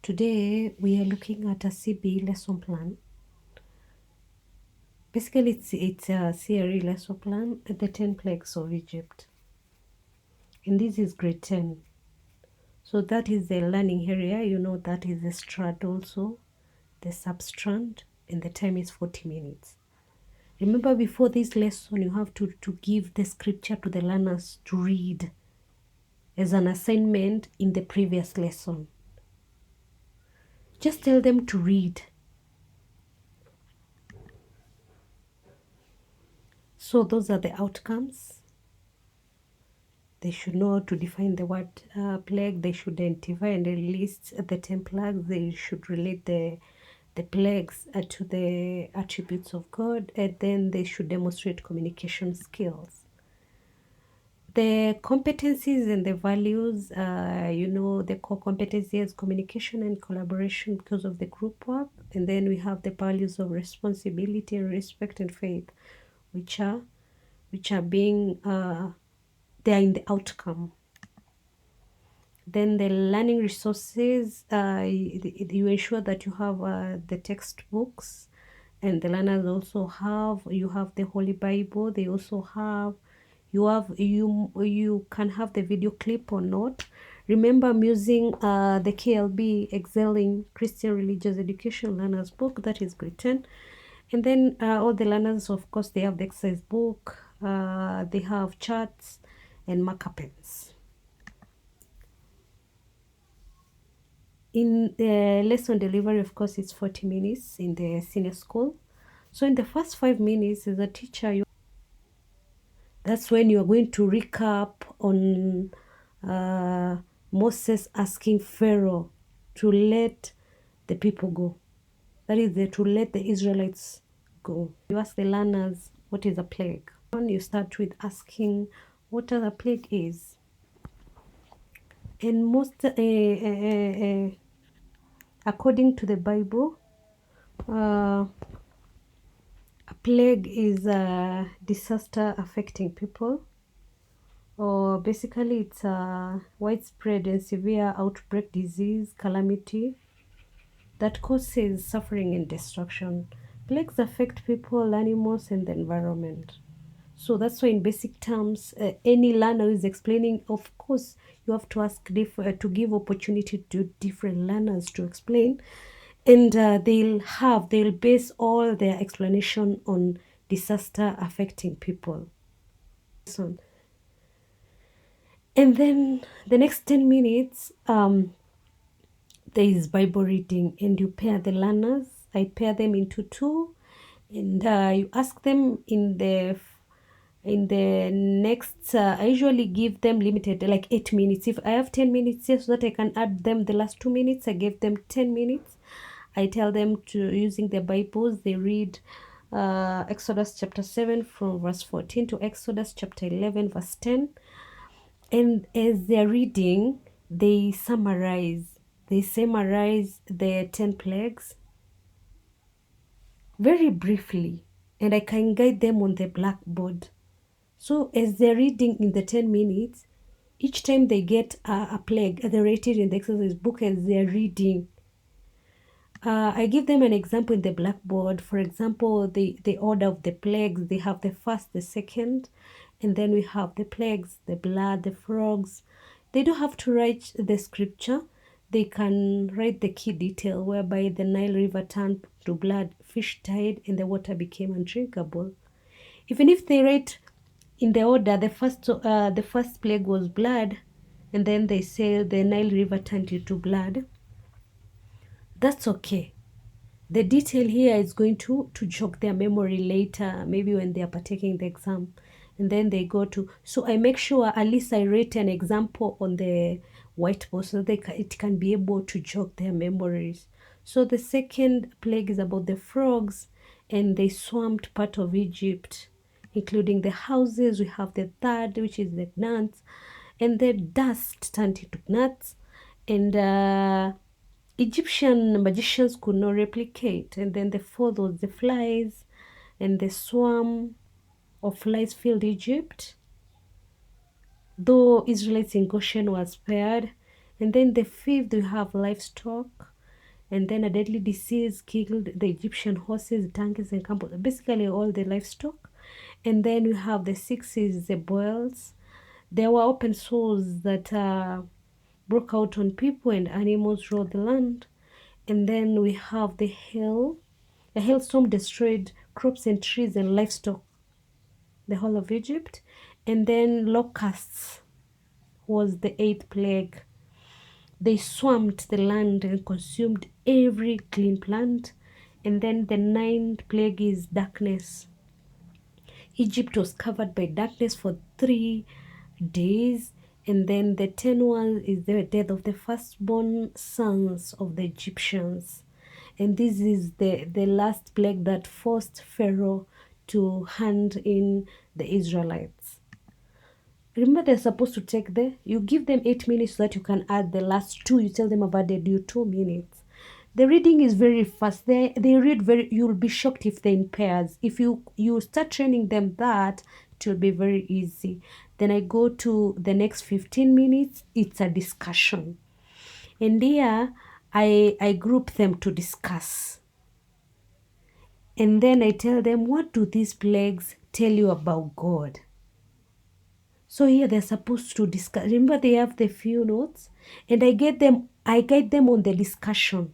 Today we are looking at a CB lesson plan. Basically, it's a CRE lesson plan, the 10 plagues of Egypt. And this is grade 10. So that is the learning area. You know that is the strand also, the substrand, and the time is 40 minutes. Remember, before this lesson, you have to give the scripture to the learners to read as an assignment in the previous lesson. Just tell them to read. So those are the outcomes. They should know how to define the word plague. They should identify and list the 10 plagues. They should relate the plagues to the attributes of God, and then they should demonstrate communication skills. The competencies and the values, the core competency is communication and collaboration because of the group work. And then we have the values of responsibility and respect and faith, which are being they are in the outcome. Then the learning resources, you ensure that you have the textbooks, and the learners also you have the Holy Bible. They also have you can have the video clip or not. Remember, I'm using the KLB Excelling Christian Religious Education Learners book, that is grade 10. And then all the learners, of course, they have the exercise book, they have charts and marker pens. In the lesson delivery, of course, it's 40 minutes in the senior school. So in the first 5 minutes, as a teacher, that's when you are going to recap on Moses asking Pharaoh to let the people go. That is, to let the Israelites go. You ask the learners, what is a plague? You start with asking what a plague is. And most, according to the Bible, a plague is a disaster affecting people, or basically it's a widespread and severe outbreak, disease, calamity that causes suffering and destruction. Plagues affect people, animals, and the environment. So that's why in basic terms, any learner who is explaining, of course, you have to ask to give opportunity to different learners to explain. And they'll base all their explanation on disaster affecting people. And then the next 10 minutes, there is Bible reading, and you pair the learners. I pair them into two, and you ask them in the next, I usually give them limited, like 8 minutes. If I have 10 minutes here, so that I can add them the last 2 minutes, I give them 10 minutes. I tell them to, using their Bibles, they read Exodus chapter 7 from verse 14 to Exodus chapter 11 verse 10. And as they're reading, they summarize the 10 plagues very briefly, and I can guide them on the blackboard. So as they're reading in the 10 minutes, each time they get a plague, they rate it in the exercise book as they're reading. I give them an example in the blackboard. For example, the order of the plagues. They have the first, the second, and then we have the plagues, the blood, the frogs. They don't have to write the scripture. They can write the key detail, whereby the Nile River turned to blood, fish died, and the water became undrinkable. Even if they write in the order, the first plague was blood, and then they say the Nile River turned into blood, that's okay. The detail here is going to jog their memory later, maybe when they are partaking the exam. And then they go to, so I make sure at least I write an example on the whiteboard so it can be able to jog their memories. So the second plague is about the frogs, and they swamped part of Egypt, including the houses. We have the third, which is the gnats, and the dust turned into gnats, and Egyptian magicians could not replicate. And then the fourth was the flies, and the swarm of flies filled Egypt, though Israelites in Goshen were spared. And then the fifth, we have livestock, And then a deadly disease killed the Egyptian horses, donkeys, and camels, basically all the livestock. And then we have the six is the boils. There were open sores that broke out on people and animals ruled the land. And then we have the hail. A hailstorm destroyed crops and trees and livestock, the whole of Egypt. And then locusts was the eighth plague. They swamped the land and consumed every clean plant. And then the ninth plague is darkness. Egypt was covered by darkness for 3 days. And then the 10th one is the death of the firstborn sons of the Egyptians. And this is the last plague that forced Pharaoh to hand in the Israelites. Remember, they're supposed to take you give them 8 minutes so that you can add the last two. You tell them about they do 2 minutes. The reading is very fast. They read you'll be shocked if they're in pairs. If you start training them that, it will be very easy. Then I go to the next 15 minutes. It's a discussion. And here, I group them to discuss. And then I tell them, what do these plagues tell you about God? So here they're supposed to discuss. Remember, they have the few notes, and I guide them on the discussion.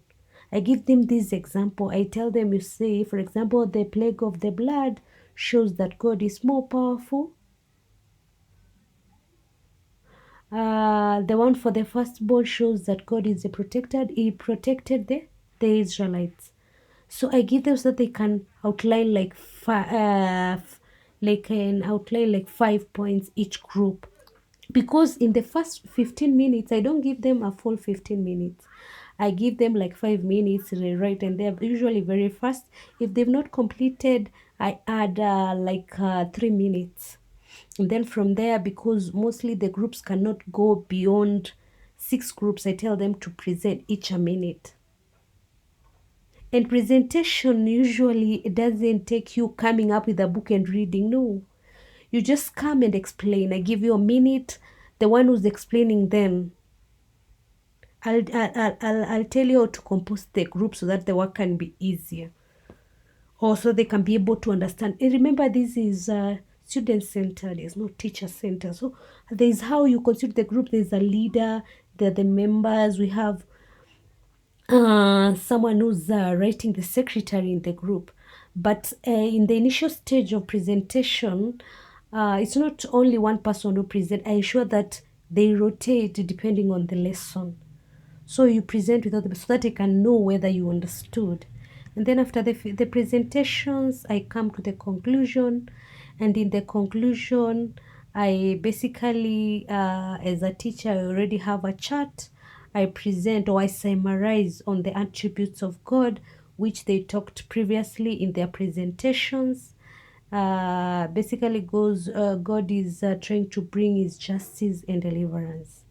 I give them this example. I tell them, you see, for example, the plague of the blood shows that God is more powerful. The one for the firstborn shows that God is a protector. He protected the Israelites. So I give them so that they can outline like 5 points each group. Because in the first 15 minutes, I don't give them a full 15 minutes. I give them like 5 minutes, right? And they're usually very fast. If they've not completed, I add 3 minutes. And then from there, because mostly the groups cannot go beyond 6 groups, I tell them to present each a minute. And presentation usually it doesn't take you coming up with a book and reading. No, you just come and explain. I give you a minute. The one who's explaining, then I'll tell you how to compose the group so that the work can be easier. Also, they can be able to understand. And remember, this is student-centered. It's not teacher-centered. So there's how you constitute the group. There's a leader. There are the members. We have someone who's writing the secretary in the group. But in the initial stage of presentation, it's not only one person who present. I ensure that they rotate depending on the lesson. So you present with others so that they can know whether you understood. And then after the presentations, I come to the conclusion. And in the conclusion, I basically, as a teacher, I already have a chart. I present or I summarize on the attributes of God, which they talked previously in their presentations. Basically goes, God is trying to bring his justice and deliverance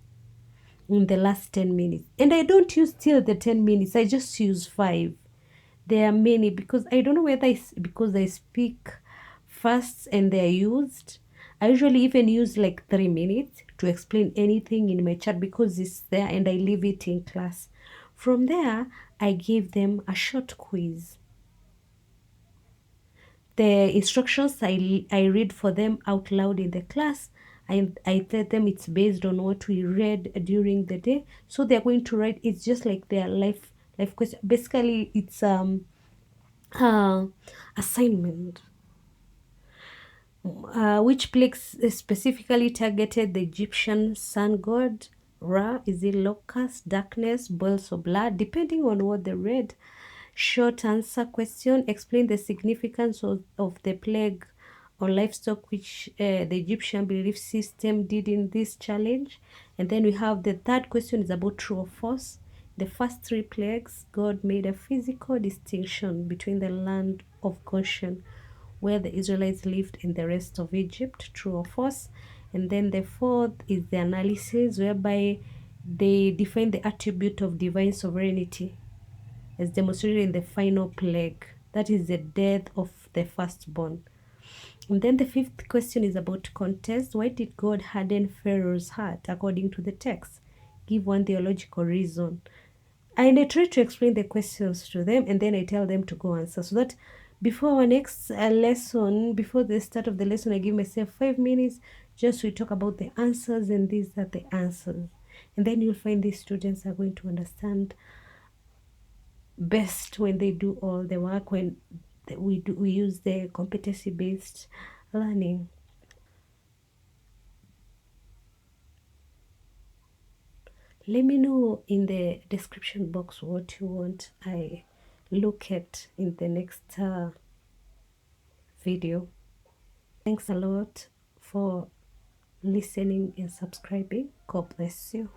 in the last 10 minutes. And I don't use till the 10 minutes. I just use 5. There are many because I don't know whether because I speak fast and they're used. I usually even use like 3 minutes to explain anything in my chat because it's there and I leave it in class. From there, I give them a short quiz. The instructions I read for them out loud in the class. I tell them it's based on what we read during the day. So they're going to write. It's just like their life question. Basically, it's assignment. Which plagues specifically targeted the Egyptian sun god Ra? Is it locust, darkness, boils of blood? Depending on what they read. Short answer question. Explain the significance of the plague on livestock which the Egyptian belief system did in this challenge. And then we have the third question is about true or false. The first 3 plagues, God made a physical distinction between the land of Goshen, where the Israelites lived, and the rest of Egypt, true or false. And then the fourth is the analysis, whereby they define the attribute of divine sovereignty as demonstrated in the final plague, that is the death of the firstborn. And then the fifth question is about contest. Why did God harden Pharaoh's heart according to the text? Give one theological reason. And I try to explain the questions to them, and then I tell them to go answer, so that before our next lesson, before the start of the lesson, I give myself 5 minutes just to talk about the answers, and these are the answers. And then you'll find these students are going to understand best when they do all the work, when we use the competency based learning. Let me know in the description box what you want I look at in the next video. Thanks a lot for listening and subscribing. God bless you.